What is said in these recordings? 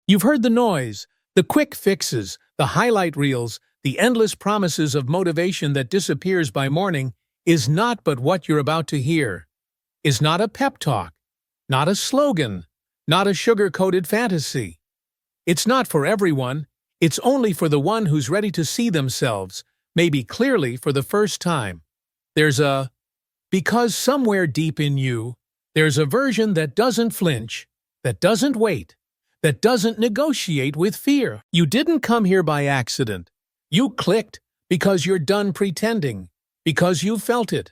You've heard the noise, the quick fixes, the highlight reels, the endless promises of motivation that disappears by morning is not but what you're about to hear. Is not a pep talk, not a slogan, not a sugar-coated fantasy. It's not for everyone. It's only for the one who's ready to see themselves, maybe clearly for the first time. Because somewhere deep in you, there's a version that doesn't flinch, that doesn't wait, that doesn't negotiate with fear. You didn't come here by accident. You clicked because you're done pretending, because you felt it.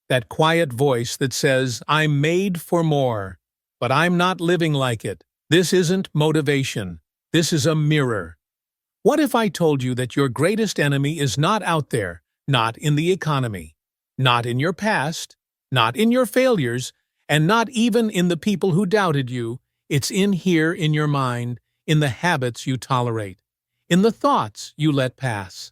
That quiet voice that says, I'm made for more, but I'm not living like it. This isn't motivation. This is a mirror. What if I told you that your greatest enemy is not out there, not in the economy, not in your past, not in your failures, and not even in the people who doubted you? It's in here in your mind, in the habits you tolerate, in the thoughts you let pass,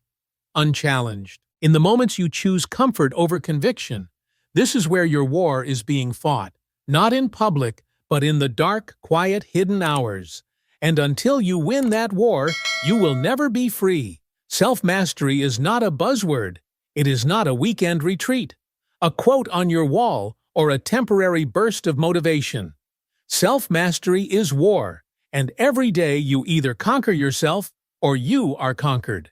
unchallenged, in the moments you choose comfort over conviction. This is where your war is being fought, not in public, but in the dark, quiet, hidden hours. And until you win that war, you will never be free. Self-mastery is not a buzzword. It is not a weekend retreat, a quote on your wall, or a temporary burst of motivation. Self-mastery is war, and every day you either conquer yourself or you are conquered.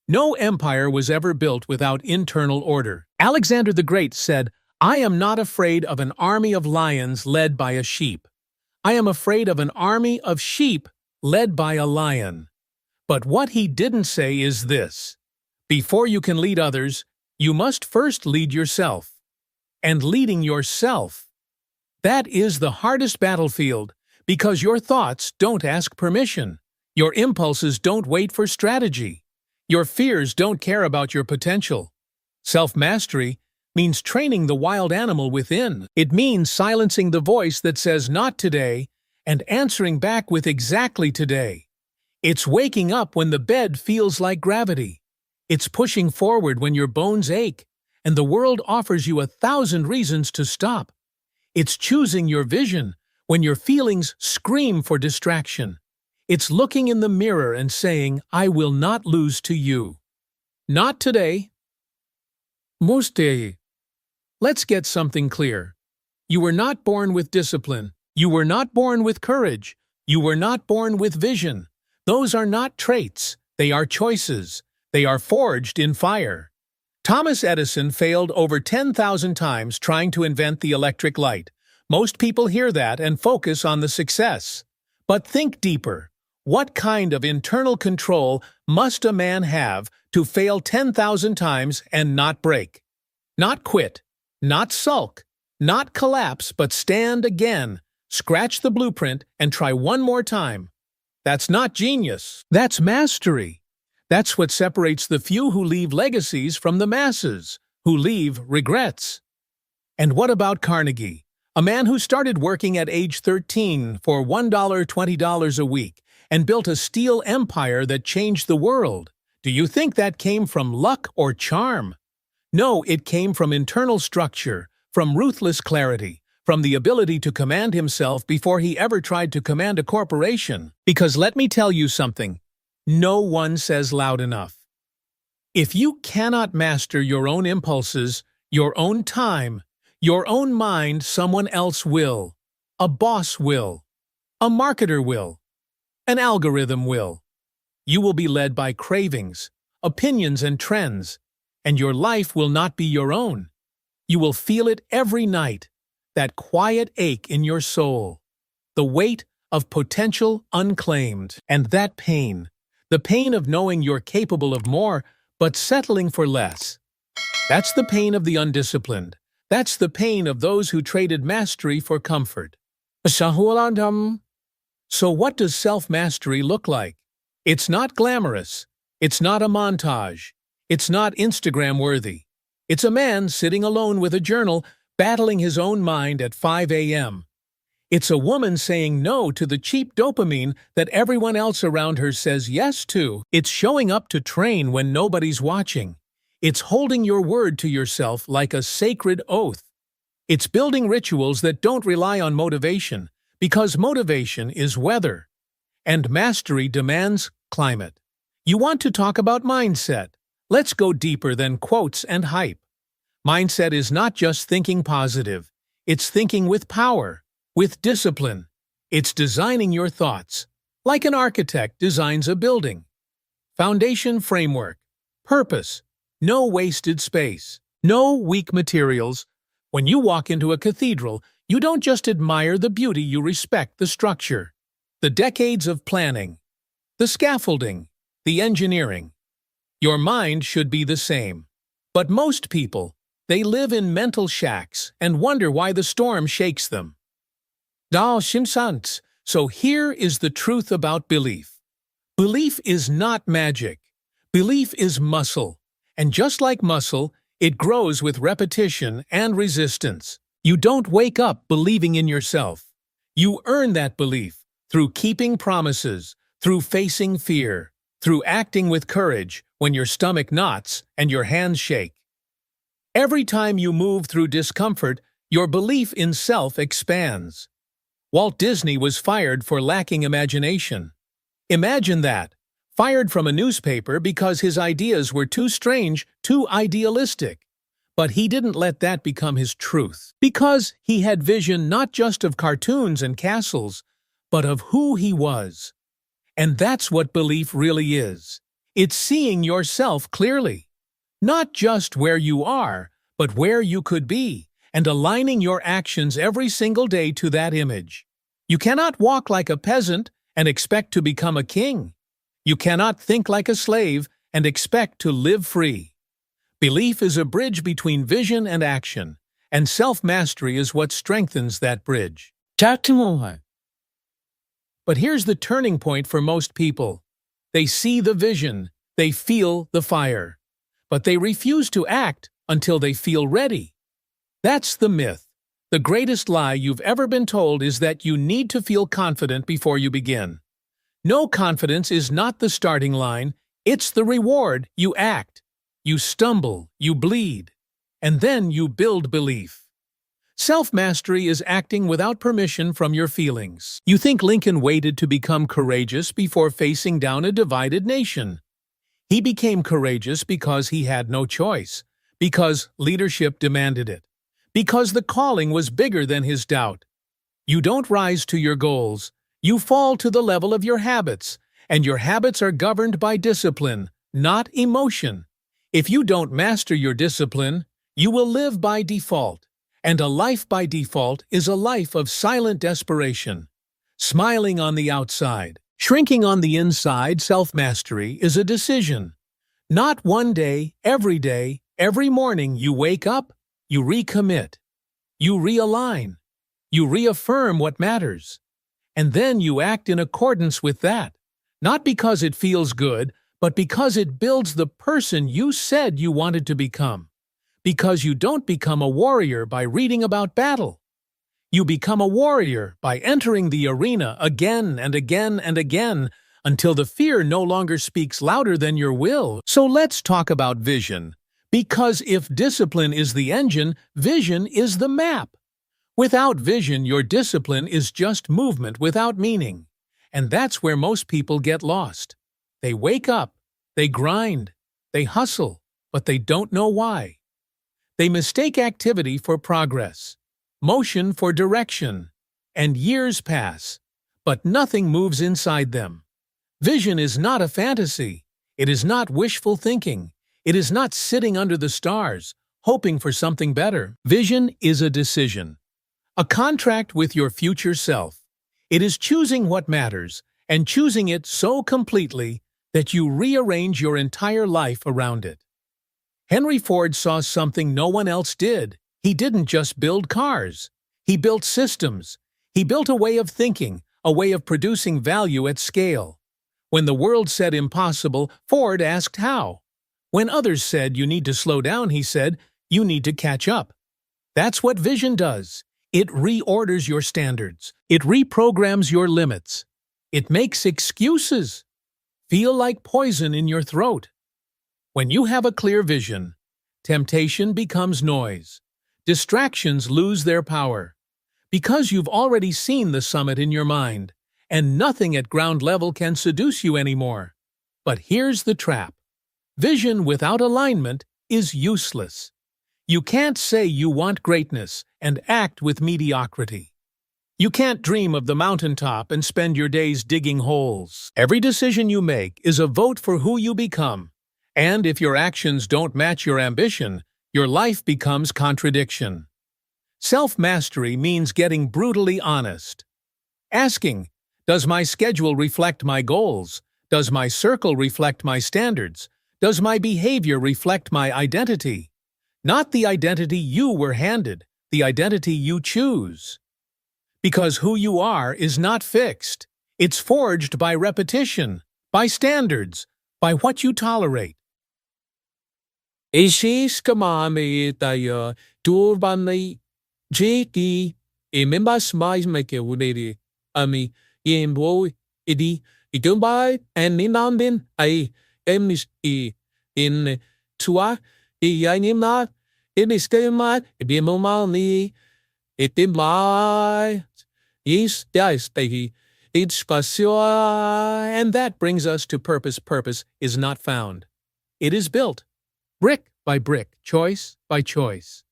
No empire was ever built without internal order. Alexander the Great said, I am not afraid of an army of lions led by a sheep. I am afraid of an army of sheep led by a lion. But what he didn't say is this: before you can lead others, you must first lead yourself. And leading yourself, that is the hardest battlefield, because your thoughts don't ask permission. Your impulses don't wait for strategy. Your fears don't care about your potential. Self-mastery means training the wild animal within. It means silencing the voice that says not today and answering back with exactly today. It's waking up when the bed feels like gravity. It's pushing forward when your bones ache and the world offers you 1,000 reasons to stop. It's choosing your vision when your feelings scream for distraction. It's looking in the mirror and saying, I will not lose to you. Not today. Moste. Let's get something clear. You were not born with discipline. You were not born with courage. You were not born with vision. Those are not traits. They are choices. They are forged in fire. Thomas Edison failed over 10,000 times trying to invent the electric light. Most people hear that and focus on the success. But think deeper. What kind of internal control must a man have to fail 10,000 times and not break? Not quit, not sulk, not collapse, but stand again, scratch the blueprint, and try one more time. That's not genius. That's mastery. That's what separates the few who leave legacies from the masses, who leave regrets. And what about Carnegie, a man who started working at age 13 for $1, $20 a week, and built a steel empire that changed the world? Do you think that came from luck or charm? No, it came from internal structure, from ruthless clarity, from the ability to command himself before he ever tried to command a corporation. Because let me tell you something, no one says loud enough. If you cannot master your own impulses, your own time, your own mind, someone else will. A boss will. A marketer will. An algorithm will. You will be led by cravings, opinions, and trends, and your life will not be your own. You will feel it every night, that quiet ache in your soul, the weight of potential unclaimed, and that pain, the pain of knowing you're capable of more, but settling for less. That's the pain of the undisciplined. That's the pain of those who traded mastery for comfort. So what does self-mastery look like? It's not glamorous. It's not a montage. It's not Instagram-worthy. It's a man sitting alone with a journal, battling his own mind at 5 a.m. It's a woman saying no to the cheap dopamine that everyone else around her says yes to. It's showing up to train when nobody's watching. It's holding your word to yourself like a sacred oath. It's building rituals that don't rely on motivation, because motivation is weather. And mastery demands climate. You want to talk about mindset? Let's go deeper than quotes and hype. Mindset is not just thinking positive. It's thinking with power, with discipline. It's designing your thoughts, like an architect designs a building. Foundation framework, purpose, no wasted space, no weak materials. When you walk into a cathedral, you don't just admire the beauty, you respect the structure, the decades of planning, the scaffolding, the engineering. Your mind should be the same. But most people, they live in mental shacks and wonder why the storm shakes them. Dshapenumber. So here is the truth about belief. Belief is not magic. Belief is muscle. And just like muscle, it grows with repetition and resistance. You don't wake up believing in yourself. You earn that belief through keeping promises, through facing fear, through acting with courage when your stomach knots and your hands shake. Every time you move through discomfort, your belief in self expands. Walt Disney was fired for lacking imagination. Imagine that, fired from a newspaper because his ideas were too strange, too idealistic. But he didn't let that become his truth, because he had vision not just of cartoons and castles, but of who he was. And that's what belief really is. It's seeing yourself clearly. Not just where you are, but where you could be, and aligning your actions every single day to that image. You cannot walk like a peasant and expect to become a king. You cannot think like a slave and expect to live free. Belief is a bridge between vision and action, and self-mastery is what strengthens that bridge. Dshapenumber. But here's the turning point for most people. They see the vision, they feel the fire, but they refuse to act until they feel ready. That's the myth. The greatest lie you've ever been told is that you need to feel confident before you begin. No, confidence is not the starting line, it's the reward. You act, you stumble, you bleed, and then you build belief. Self-mastery is acting without permission from your feelings. You think Lincoln waited to become courageous before facing down a divided nation. He became courageous because he had no choice, because leadership demanded it, because the calling was bigger than his doubt. You don't rise to your goals, you fall to the level of your habits, and your habits are governed by discipline, not emotion. If you don't master your discipline, you will live by default. And a life by default is a life of silent desperation. Smiling on the outside, shrinking on the inside. Self-mastery is a decision. Not one day, every morning you wake up, you recommit, you realign, you reaffirm what matters. And then you act in accordance with that, not because it feels good, but because it builds the person you said you wanted to become. Because you don't become a warrior by reading about battle. You become a warrior by entering the arena again and again and again until the fear no longer speaks louder than your will. So let's talk about vision. Because if discipline is the engine, vision is the map. Without vision, your discipline is just movement without meaning. And that's where most people get lost. They wake up, they grind, they hustle, but they don't know why. They mistake activity for progress, motion for direction, and years pass, but nothing moves inside them. Vision is not a fantasy. It is not wishful thinking. It is not sitting under the stars, hoping for something better. Vision is a decision, a contract with your future self. It is choosing what matters, and choosing it so completely that you rearrange your entire life around it. Henry Ford saw something no one else did. He didn't just build cars. He built systems. He built a way of thinking, a way of producing value at scale. When the world said impossible, Ford asked how. When others said you need to slow down, he said, you need to catch up. That's what vision does. It reorders your standards. It reprograms your limits. It makes excuses feel like poison in your throat. When you have a clear vision, temptation becomes noise. Distractions lose their power. Because you've already seen the summit in your mind, and nothing at ground level can seduce you anymore. But here's the trap. Vision without alignment is useless. You can't say you want greatness and act with mediocrity. You can't dream of the mountaintop and spend your days digging holes. Every decision you make is a vote for who you become. And if your actions don't match your ambition, your life becomes contradiction. Self-mastery means getting brutally honest. Asking, does my schedule reflect my goals? Does my circle reflect my standards? Does my behavior reflect my identity? Not the identity you were handed, the identity you choose. Because who you are is not fixed. It's forged by repetition, by standards, by what you tolerate. And that brings us to purpose. Purpose is not found. It is built, brick by brick, choice by choice.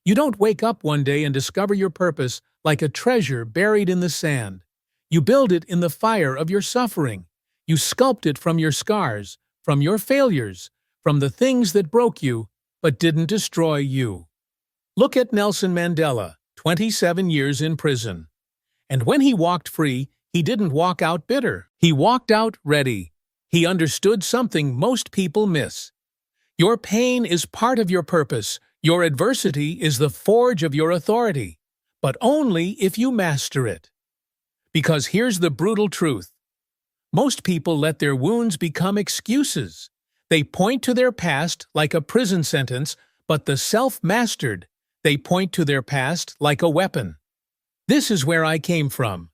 You don't wake up one day and discover your purpose like a treasure buried in the sand. You build it in the fire of your suffering. You sculpt it from your scars, from your failures, from the things that broke you but didn't destroy you. Look at Nelson Mandela, 27 years in prison. And when he walked free, he didn't walk out bitter. He walked out ready. He understood something most people miss. Your pain is part of your purpose. Your adversity is the forge of your authority, but only if you master it. Because here's the brutal truth. Most people let their wounds become excuses. They point to their past like a prison sentence, but the self-mastered, they point to their past like a weapon. This is where I came from.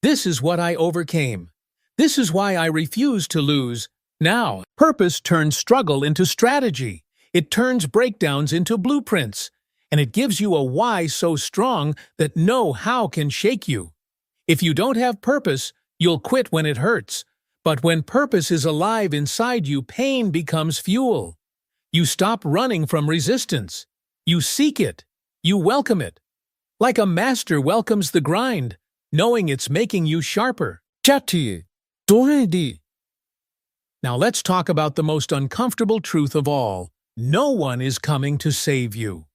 This is what I overcame. This is why I refuse to lose. Now, purpose turns struggle into strategy. It turns breakdowns into blueprints. And it gives you a why so strong that no how can shake you. If you don't have purpose, you'll quit when it hurts. But when purpose is alive inside you, pain becomes fuel. You stop running from resistance. You seek it. You welcome it. Like a master welcomes the grind, knowing it's making you sharper. Now let's talk about the most uncomfortable truth of all. No one is coming to save you.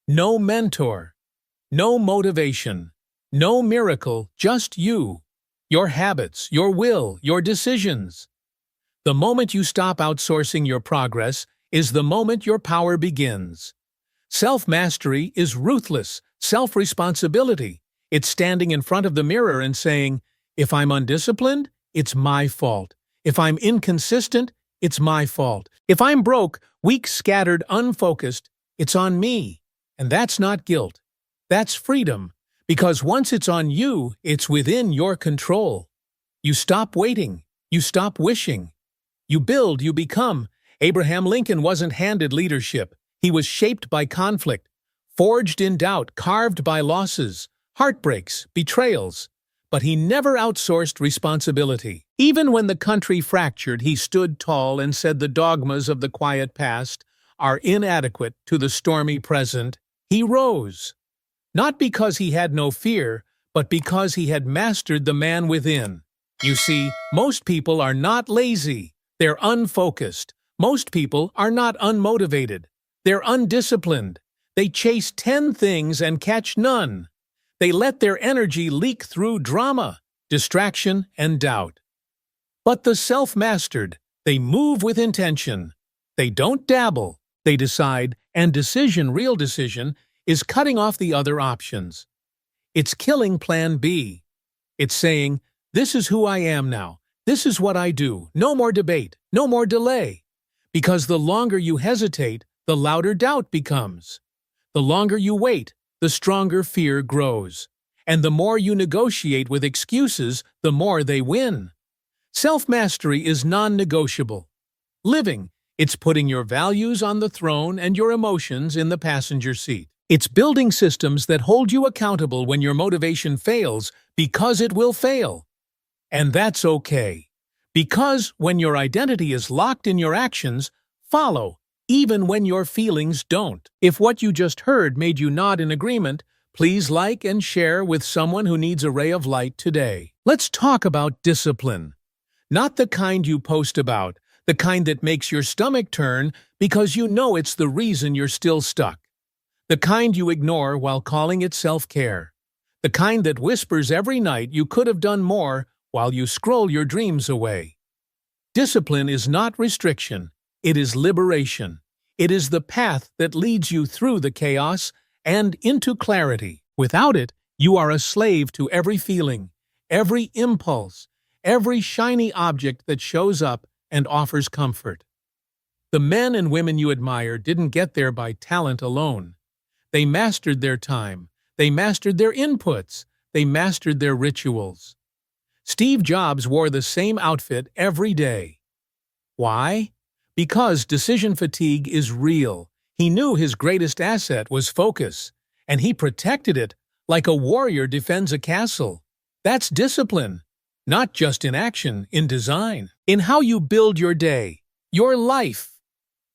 No mentor. No motivation. No miracle, just you. Your habits, your will, your decisions. The moment you stop outsourcing your progress is the moment your power begins. Self-mastery is ruthless, self-responsibility. It's standing in front of the mirror and saying, if I'm undisciplined, it's my fault. If I'm inconsistent, it's my fault. If I'm broke, weak, scattered, unfocused, it's on me. And that's not guilt. That's freedom. Because once it's on you, it's within your control. You stop waiting. You stop wishing. You build, you become. Abraham Lincoln wasn't handed leadership. He was shaped by conflict, forged in doubt, carved by losses, heartbreaks, betrayals. But he never outsourced responsibility. Even when the country fractured, he stood tall and said the dogmas of the quiet past are inadequate to the stormy present. He rose. Not because he had no fear, but because he had mastered the man within. You see, most people are not lazy. They're unfocused. Most people are not unmotivated. They're undisciplined. They chase 10 things and catch none. They let their energy leak through drama, distraction, and doubt. But the self-mastered, they move with intention. They don't dabble. They decide, and decision, real decision, is cutting off the other options. It's killing Plan B. It's saying, this is who I am now. This is what I do. No more debate. No more delay. Because the longer you hesitate, the louder doubt becomes. The longer you wait, the stronger fear grows. And the more you negotiate with excuses, the more they win. Self-mastery is non-negotiable. Living, it's putting your values on the throne and your emotions in the passenger seat. It's building systems that hold you accountable when your motivation fails, because it will fail. And that's okay. Because when your identity is locked in your actions, follow, even when your feelings don't. If what you just heard made you nod in agreement, please like and share with someone who needs a ray of light today. Let's talk about discipline. Not the kind you post about, the kind that makes your stomach turn because you know it's the reason you're still stuck. The kind you ignore while calling it self-care. The kind that whispers every night you could have done more while you scroll your dreams away. Discipline is not restriction, it is liberation. It is the path that leads you through the chaos and into clarity. Without it, you are a slave to every feeling, every impulse, every shiny object that shows up and offers comfort. The men and women you admire didn't get there by talent alone. They mastered their time, they mastered their inputs, they mastered their rituals. Steve Jobs wore the same outfit every day. Why? Because decision fatigue is real. He knew his greatest asset was focus, and he protected it like a warrior defends a castle. That's discipline, not just in action, in design, in how you build your day, your life,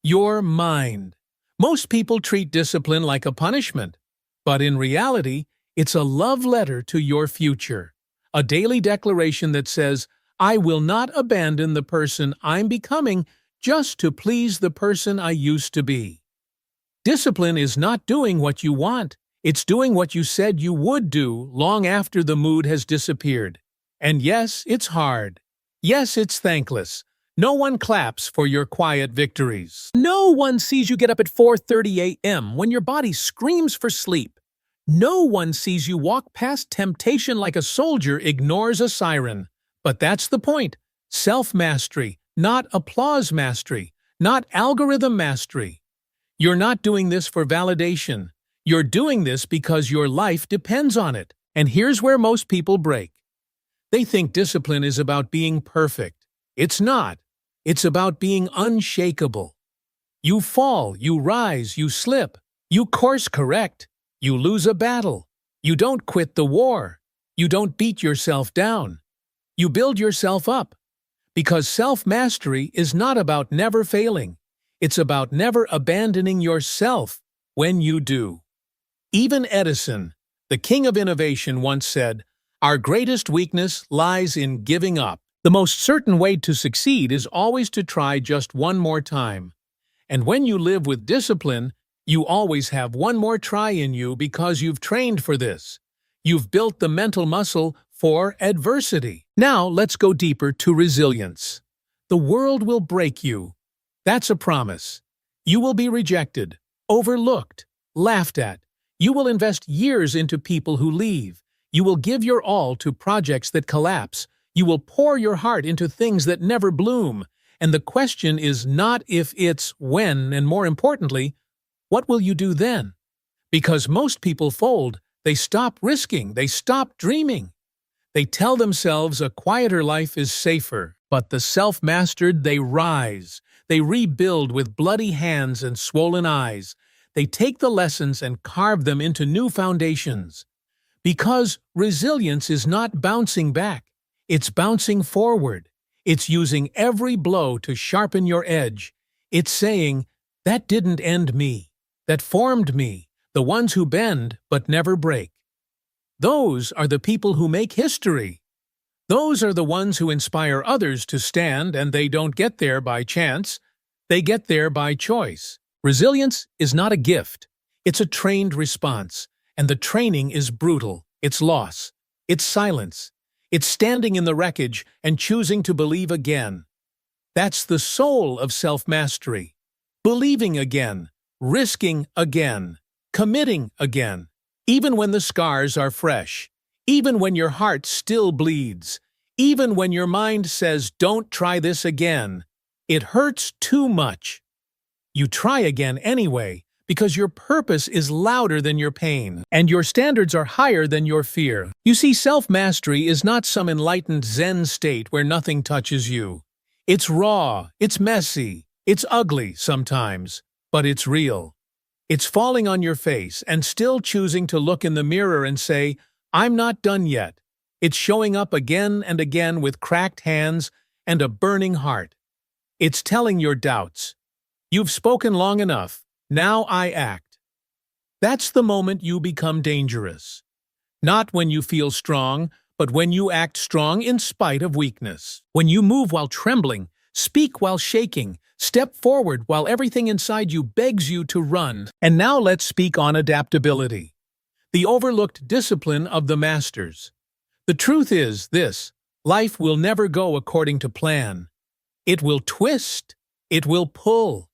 your mind. Most people treat discipline like a punishment, but in reality, it's a love letter to your future. A daily declaration that says, I will not abandon the person I'm becoming just to please the person I used to be. Discipline is not doing what you want, it's doing what you said you would do long after the mood has disappeared. And yes, it's hard. Yes, it's thankless. No one claps for your quiet victories. No one sees you get up at 4:30 a.m. when your body screams for sleep. No one sees you walk past temptation like a soldier ignores a siren. But that's the point. Self-mastery, not applause mastery, not algorithm mastery. You're not doing this for validation. You're doing this because your life depends on it. And here's where most people break. They think discipline is about being perfect. It's not. It's about being unshakable. You fall, you rise, you slip, you course correct, you lose a battle. You don't quit the war. You don't beat yourself down. You build yourself up. Because self-mastery is not about never failing. It's about never abandoning yourself when you do. Even Edison, the king of innovation, once said, "Our greatest weakness lies in giving up." The most certain way to succeed is always to try just one more time. And when you live with discipline, you always have one more try in you because you've trained for this. You've built the mental muscle for adversity. Now let's go deeper to resilience. The world will break you. That's a promise. You will be rejected, overlooked, laughed at. You will invest years into people who leave. You will give your all to projects that collapse. You will pour your heart into things that never bloom. And the question is not if, it's when, and more importantly, what will you do then? Because most people fold. They stop risking. They stop dreaming. They tell themselves a quieter life is safer. But the self-mastered, they rise. They rebuild with bloody hands and swollen eyes. They take the lessons and carve them into new foundations. Because resilience is not bouncing back. It's bouncing forward. It's using every blow to sharpen your edge. It's saying, that didn't end me. That formed me. The ones who bend but never break. Those are the people who make history. Those are the ones who inspire others to stand, and they don't get there by chance. They get there by choice. Resilience is not a gift. It's a trained response. And the training is brutal. It's loss. It's silence. It's standing in the wreckage and choosing to believe again. That's the soul of self-mastery. Believing again, risking again, committing again, even when the scars are fresh, even when your heart still bleeds, even when your mind says, don't try this again. It hurts too much. You try again anyway, because your purpose is louder than your pain, and your standards are higher than your fear. You see, self-mastery is not some enlightened Zen state where nothing touches you. It's raw, it's messy, it's ugly sometimes, but it's real. It's falling on your face and still choosing to look in the mirror and say, I'm not done yet. It's showing up again and again with cracked hands and a burning heart. It's telling your doubts, "You've spoken long enough, now I act." That's the moment you become dangerous. Not when you feel strong, but when you act strong in spite of weakness. When you move while trembling, speak while shaking, step forward while everything inside you begs you to run. And now let's speak on adaptability, the overlooked discipline of the masters. The truth is this: life will never go according to plan. It will twist, it will pull,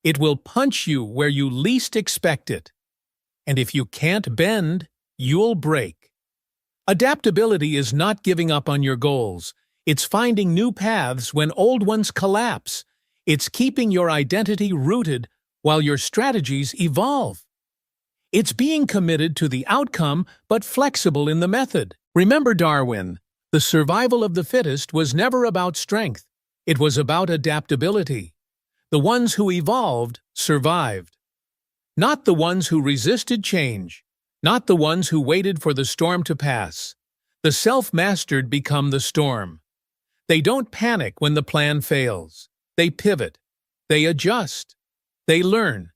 it will punch you where you least expect it. And if you can't bend, you'll break. Adaptability is not giving up on your goals. It's finding new paths when old ones collapse. It's keeping your identity rooted while your strategies evolve. It's being committed to the outcome but flexible in the method. Remember Darwin, the survival of the fittest was never about strength. It was about adaptability. The ones who evolved survived. Not the ones who resisted change. Not the ones who waited for the storm to pass. The self-mastered become the storm. They don't panic when the plan fails. They pivot. They adjust. They learn.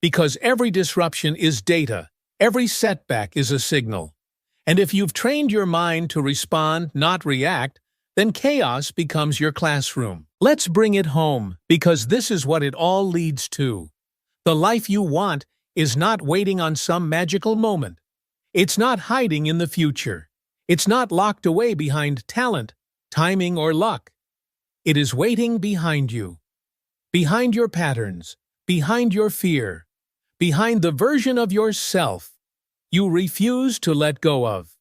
Because every disruption is data. Every setback is a signal. And if you've trained your mind to respond, not react, then chaos becomes your classroom. Let's bring it home, because this is what it all leads to. The life you want is not waiting on some magical moment. It's not hiding in the future. It's not locked away behind talent, timing, or luck. It is waiting behind you. Behind your patterns, behind your fear, behind the version of yourself you refuse to let go of.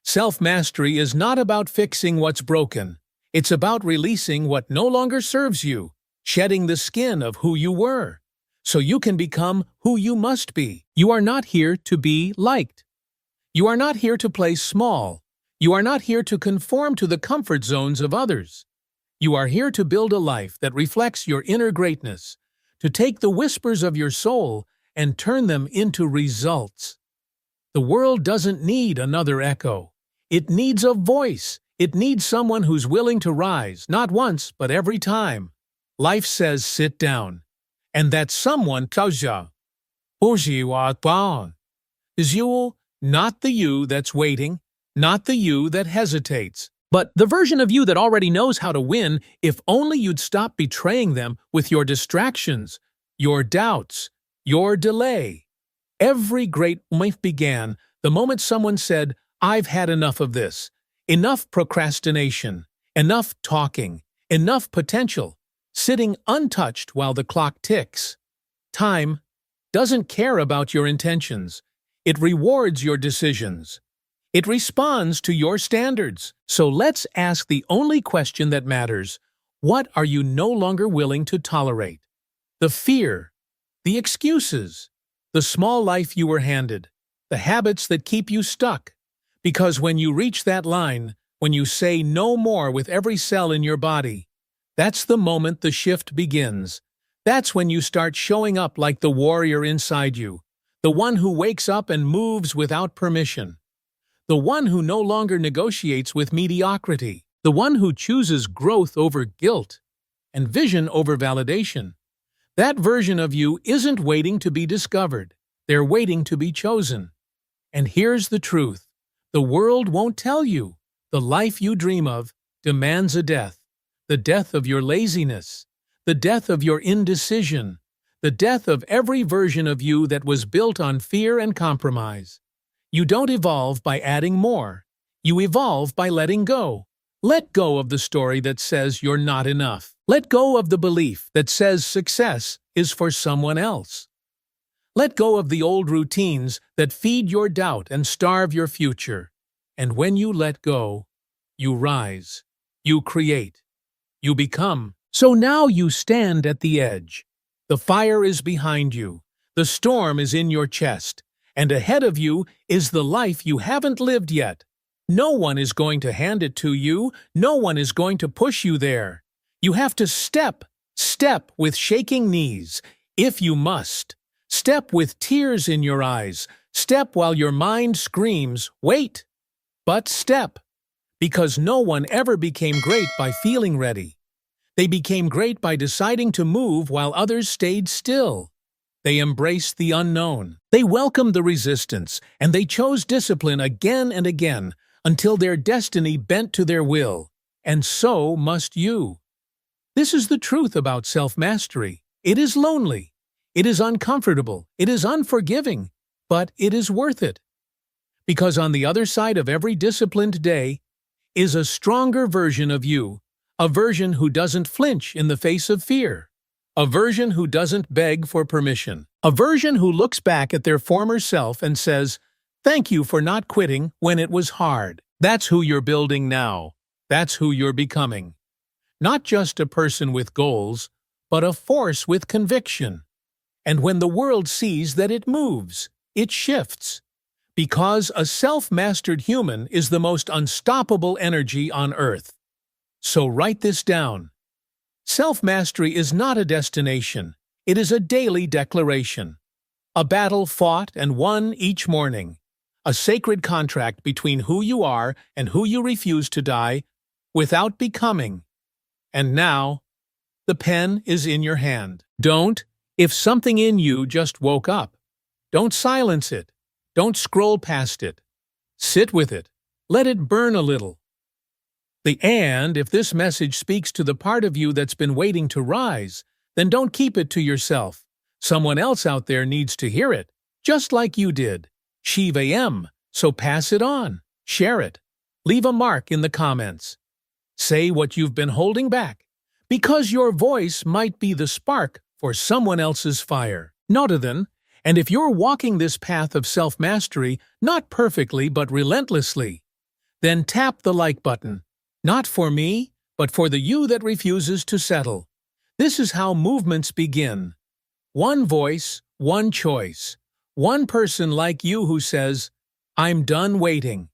Self-mastery is not about fixing what's broken. It's about releasing what no longer serves you, shedding the skin of who you were, so you can become who you must be. You are not here to be liked. You are not here to play small. You are not here to conform to the comfort zones of others. You are here to build a life that reflects your inner greatness, to take the whispers of your soul and turn them into results. The world doesn't need another echo. It needs a voice. It needs someone who's willing to rise, not once, but every time life says sit down. And that someone tells you, is you, not the you that's waiting, not the you that hesitates, but the version of you that already knows how to win if only you'd stop betraying them with your distractions, your doubts, your delay. Every great life began the moment someone said, "I've had enough of this. Enough procrastination, enough talking, enough potential, sitting untouched while the clock ticks." Time doesn't care about your intentions. It rewards your decisions. It responds to your standards. So let's ask the only question that matters. What are you no longer willing to tolerate? The fear, the excuses, the small life you were handed, the habits that keep you stuck. Because when you reach that line, when you say no more with every cell in your body, that's the moment the shift begins. That's when you start showing up like the warrior inside you, the one who wakes up and moves without permission, the one who no longer negotiates with mediocrity, the one who chooses growth over guilt and vision over validation. That version of you isn't waiting to be discovered. They're waiting to be chosen. And here's the truth. The world won't tell you. The life you dream of demands a death. The death of your laziness. The death of your indecision. The death of every version of you that was built on fear and compromise. You don't evolve by adding more. You evolve by letting go. Let go of the story that says you're not enough. Let go of the belief that says success is for someone else. Let go of the old routines that feed your doubt and starve your future. And when you let go, you rise, you create, you become. So now you stand at the edge. The fire is behind you, the storm is in your chest, and ahead of you is the life you haven't lived yet. No one is going to hand it to you, no one is going to push you there. You have to step with shaking knees, if you must. Step with tears in your eyes. Step while your mind screams, wait. But step. Because no one ever became great by feeling ready. They became great by deciding to move while others stayed still. They embraced the unknown. They welcomed the resistance, and they chose discipline again and again until their destiny bent to their will. And so must you. This is the truth about self-mastery. It is lonely. It is uncomfortable. It is unforgiving. But it is worth it. Because on the other side of every disciplined day is a stronger version of you, a version who doesn't flinch in the face of fear, a version who doesn't beg for permission, a version who looks back at their former self and says, "Thank you for not quitting when it was hard." That's who you're building now. That's who you're becoming. Not just a person with goals, but a force with conviction. And when the world sees that it moves, it shifts. Because a self-mastered human is the most unstoppable energy on Earth. So write this down. Self-mastery is not a destination. It is a daily declaration. A battle fought and won each morning. A sacred contract between who you are and who you refuse to die without becoming. And now, the pen is in your hand. If something in you just woke up, don't silence it. Don't scroll past it. Sit with it. Let it burn a little. And if this message speaks to the part of you that's been waiting to rise, then don't keep it to yourself. Someone else out there needs to hear it, just like you did. Shivam, so pass it on. Share it. Leave a mark in the comments. Say what you've been holding back, because your voice might be the spark for someone else's fire. Notaden, and if you're walking this path of self-mastery, not perfectly but relentlessly, then tap the like button. Not for me, but for the you that refuses to settle. This is how movements begin. One voice, one choice. One person like you who says, "I'm done waiting."